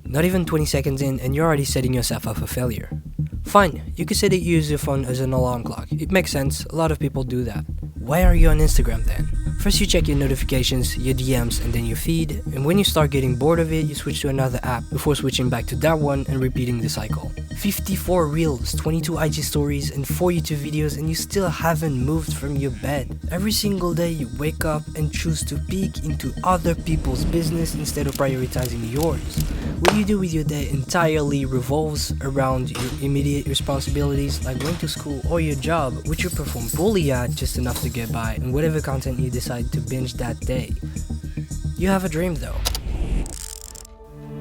Not even 20 seconds in and you're already setting yourself up for failure. Fine, you could say that you use your phone as an alarm clock. It makes sense, a lot of people do that. Why are you on Instagram then? First you check your notifications, your DMs, and then your feed, and when you start getting bored of it, you switch to another app before switching back to that one and repeating the cycle. 54 reels, 22 IG stories, and 4 YouTube videos, and you still haven't moved from your bed. Every single day you wake up and choose to peek into other people's business instead of prioritizing yours. What you do with your day entirely revolves around your immediate responsibilities like going to school or your job, which you perform poorly at just enough to get by, and whatever content you decide to binge that day. You have a dream though.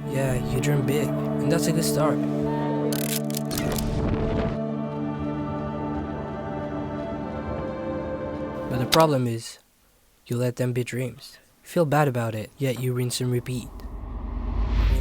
Yeah, you dream big, and that's a good start. But the problem is, you let them be dreams. You feel bad about it, yet you rinse and repeat.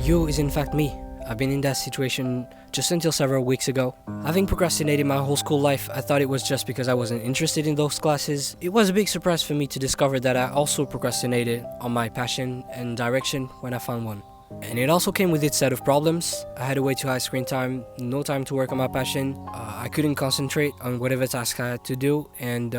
You is in fact me. I've been in that situation just until several weeks ago. Having procrastinated my whole school life, I thought it was just because I wasn't interested in those classes. It was a big surprise for me to discover that I also procrastinated on my passion and direction when I found one. And it also came with its set of problems. I had a way too high screen time, no time to work on my passion. I couldn't concentrate on whatever task I had to do, and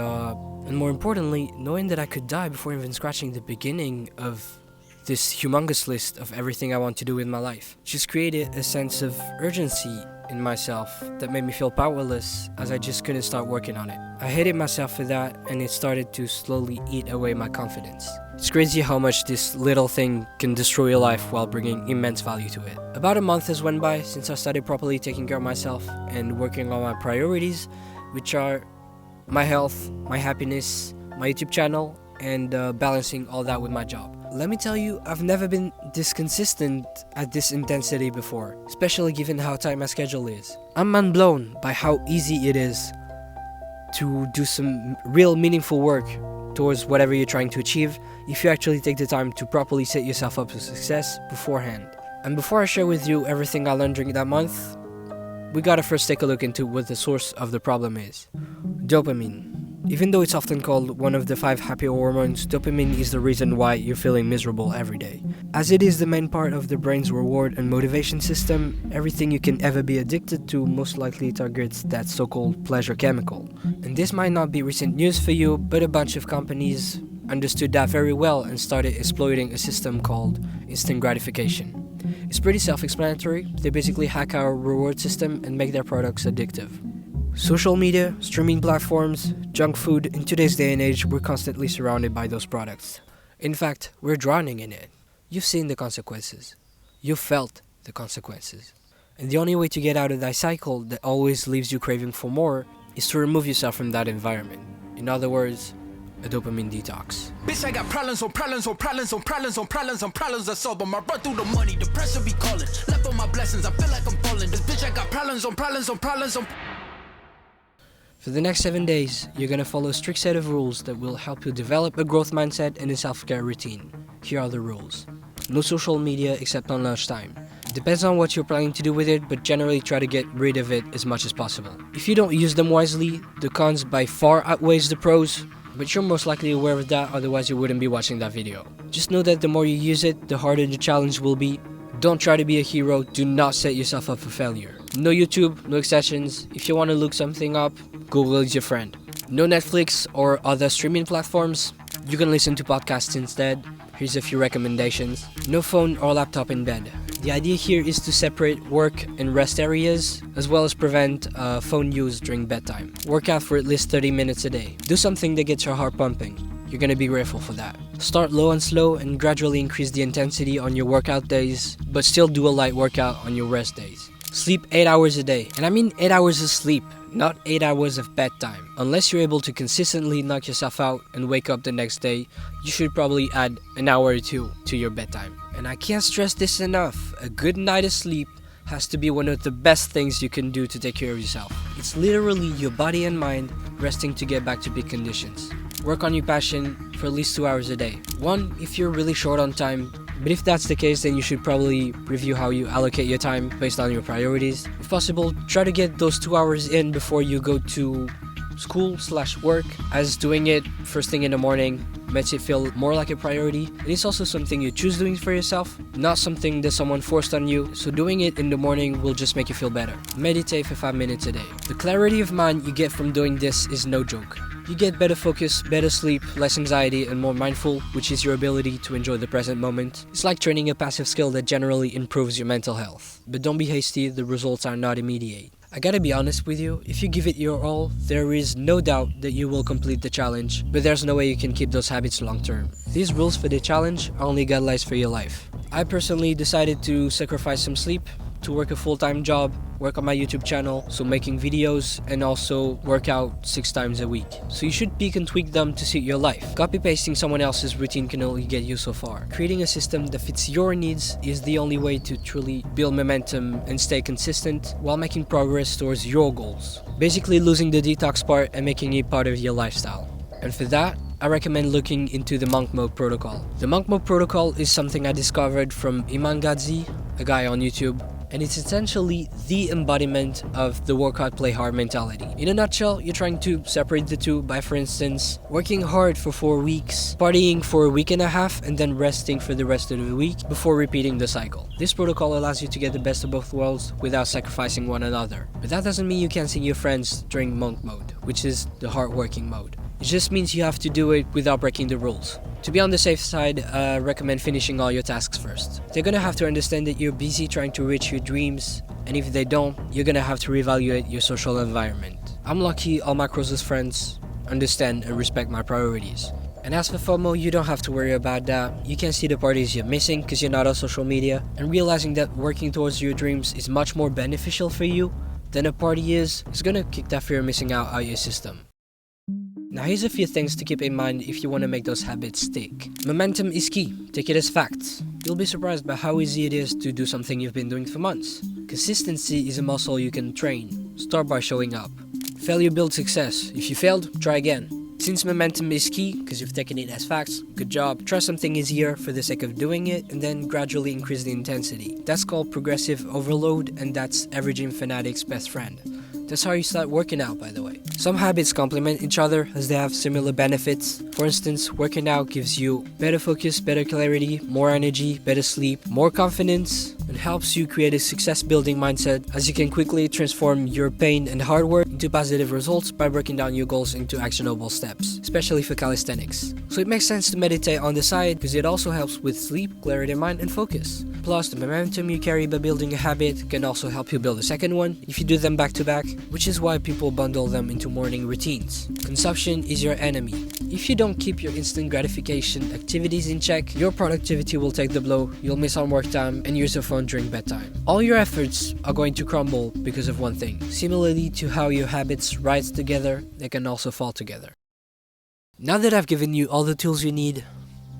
more importantly, knowing that I could die before even scratching the beginning of this humongous list of everything I want to do with my life just created a sense of urgency in myself that made me feel powerless, as I just couldn't start working on it. I hated myself for that, and it started to slowly eat away my confidence. It's crazy how much this little thing can destroy your life while bringing immense value to it. About a month has went by since I started properly taking care of myself and working on my priorities, which are my health, my happiness, my YouTube channel, and balancing all that with my job. Let me tell you, I've never been this consistent at this intensity before, especially given how tight my schedule is. I'm mind blown by how easy it is to do some real meaningful work towards whatever you're trying to achieve if you actually take the time to properly set yourself up for success beforehand. And before I share with you everything I learned during that month, we gotta first take a look into what the source of the problem is. Dopamine. Even though it's often called one of the 5 happy hormones, dopamine is the reason why you're feeling miserable every day. As it is the main part of the brain's reward and motivation system, everything you can ever be addicted to most likely targets that so-called pleasure chemical. And this might not be recent news for you, but a bunch of companies understood that very well and started exploiting a system called instant gratification. It's pretty self-explanatory. They basically hack our reward system and make their products addictive. Social media, streaming platforms, junk food, in today's day and age, we're constantly surrounded by those products. In fact, we're drowning in it. You've seen the consequences. You've felt the consequences. And the only way to get out of that cycle that always leaves you craving for more is to remove yourself from that environment. In other words, a dopamine detox. Bitch, I got problems on problems on problems on problems on problems on problems I solve them. I run through the money, the pressure be calling. Left on my blessings, I feel like I'm falling. This bitch, I got problems on problems on problems on. For the next 7 days, you're gonna follow a strict set of rules that will help you develop a growth mindset and a self-care routine. Here are the rules. No social media except on lunchtime. Depends on what you're planning to do with it, but generally try to get rid of it as much as possible. If you don't use them wisely, the cons by far outweighs the pros, but you're most likely aware of that, otherwise you wouldn't be watching that video. Just know that the more you use it, the harder the challenge will be. Don't try to be a hero, do not set yourself up for failure. No YouTube, no exceptions. If you want to look something up, Google is your friend. No Netflix or other streaming platforms. You can listen to podcasts instead. Here's a few recommendations. No phone or laptop in bed. The idea here is to separate work and rest areas, as well as prevent phone use during bedtime. Work out for at least 30 minutes a day. Do something that gets your heart pumping. You're gonna be grateful for that. Start low and slow and gradually increase the intensity on your workout days, but still do a light workout on your rest days. Sleep 8 hours a day. And I mean 8 hours of sleep, not 8 hours of bedtime. Unless you're able to consistently knock yourself out and wake up the next day, you should probably add an hour or 2 to your bedtime. And I can't stress this enough, a good night of sleep has to be one of the best things you can do to take care of yourself. It's literally your body and mind resting to get back to peak conditions. Work on your passion for at least 2 hours a day. 1, if you're really short on time, but if that's the case, then you should probably review how you allocate your time based on your priorities. If possible, try to get those 2 hours in before you go to school/work, as doing it first thing in the morning makes it feel more like a priority. It is also something you choose doing for yourself, not something that someone forced on you, so doing it in the morning will just make you feel better. Meditate for 5 minutes a day. The clarity of mind you get from doing this is no joke. You get better focus, better sleep, less anxiety, and more mindful, which is your ability to enjoy the present moment. It's like training a passive skill that generally improves your mental health. But don't be hasty, the results are not immediate. I gotta be honest with you, if you give it your all, there is no doubt that you will complete the challenge, but there's no way you can keep those habits long term. These rules for the challenge are only guidelines for your life. I personally decided to sacrifice some sleep, to work a full-time job, work on my YouTube channel, so making videos, and also work out 6 times a week. So you should peek and tweak them to suit your life. Copy-pasting someone else's routine can only get you so far. Creating a system that fits your needs is the only way to truly build momentum and stay consistent while making progress towards your goals. Basically losing the detox part and making it part of your lifestyle. And for that, I recommend looking into the monk mode protocol. The monk mode protocol is something I discovered from Iman Gadzi, a guy on YouTube, and it's essentially the embodiment of the work hard, play hard mentality. In a nutshell, you're trying to separate the two by, for instance, working hard for 4 weeks, partying for a week and a half, and then resting for the rest of the week before repeating the cycle. This protocol allows you to get the best of both worlds without sacrificing one another. But that doesn't mean you can't see your friends during monk mode, which is the hard working mode. It just means you have to do it without breaking the rules. To be on the safe side, I recommend finishing all your tasks first. They're gonna have to understand that you're busy trying to reach your dreams, and if they don't, you're gonna have to reevaluate your social environment. I'm lucky all my closest friends understand and respect my priorities. And as for FOMO, you don't have to worry about that. You can see the parties you're missing because you're not on social media, and realizing that working towards your dreams is much more beneficial for you than a party is gonna kick that fear of missing out of your system. Now here's a few things to keep in mind if you want to make those habits stick. Momentum is key. Take it as facts. You'll be surprised by how easy it is to do something you've been doing for months. Consistency is a muscle you can train. Start by showing up. Failure builds success. If you failed, try again. Since momentum is key, because you've taken it as facts, good job. Try something easier for the sake of doing it, and then gradually increase the intensity. That's called progressive overload, and that's every gym fanatic's best friend. That's how you start working out, by the way. Some habits complement each other as they have similar benefits. For instance, working out gives you better focus, better clarity, more energy, better sleep, more confidence, and helps you create a success-building mindset as you can quickly transform your pain and hard work into positive results by breaking down your goals into actionable steps, especially for calisthenics. So it makes sense to meditate on the side because it also helps with sleep, clarity of mind, and focus. Plus, the momentum you carry by building a habit can also help you build a second one if you do them back to back, which is why people bundle them into morning routines. Consumption is your enemy. If you don't keep your instant gratification activities in check, your productivity will take the blow, you'll miss on work time, and use your phone during bedtime. All your efforts are going to crumble because of one thing. Similarly to how your habits rise together, they can also fall together. Now that I've given you all the tools you need,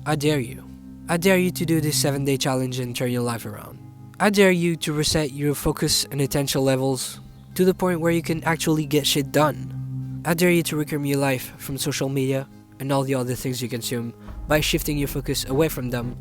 I dare you. I dare you to do this 7-day challenge and turn your life around. I dare you to reset your focus and attention levels to the point where you can actually get shit done. I dare you to reclaim your life from social media and all the other things you consume by shifting your focus away from them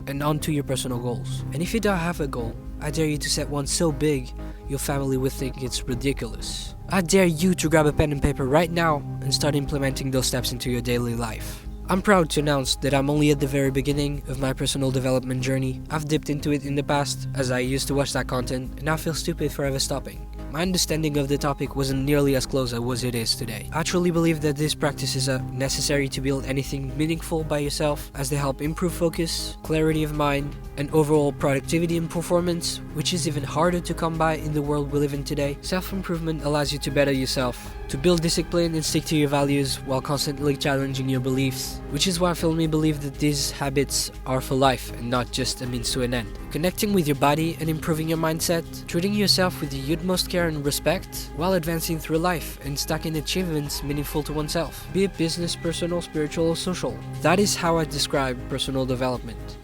and onto your personal goals. And if you don't have a goal, I dare you to set one so big your family would think it's ridiculous. I dare you to grab a pen and paper right now and start implementing those steps into your daily life. I'm proud to announce that I'm only at the very beginning of my personal development journey. I've dipped into it in the past as I used to watch that content and now feel stupid forever stopping. My understanding of the topic wasn't nearly as close as it is today. I truly believe that these practices are necessary to build anything meaningful by yourself, as they help improve focus, clarity of mind, and overall productivity and performance, which is even harder to come by in the world we live in today. Self-improvement allows you to better yourself, to build discipline and stick to your values while constantly challenging your beliefs, which is why I firmly believe that these habits are for life and not just a means to an end. Connecting with your body and improving your mindset, treating yourself with the utmost care and respect while advancing through life and stacking achievements meaningful to oneself, be it business, personal, spiritual, or social. That is how I describe personal development.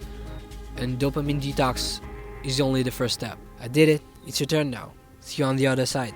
And dopamine detox is only the first step. I did it, it's your turn now. See you on the other side.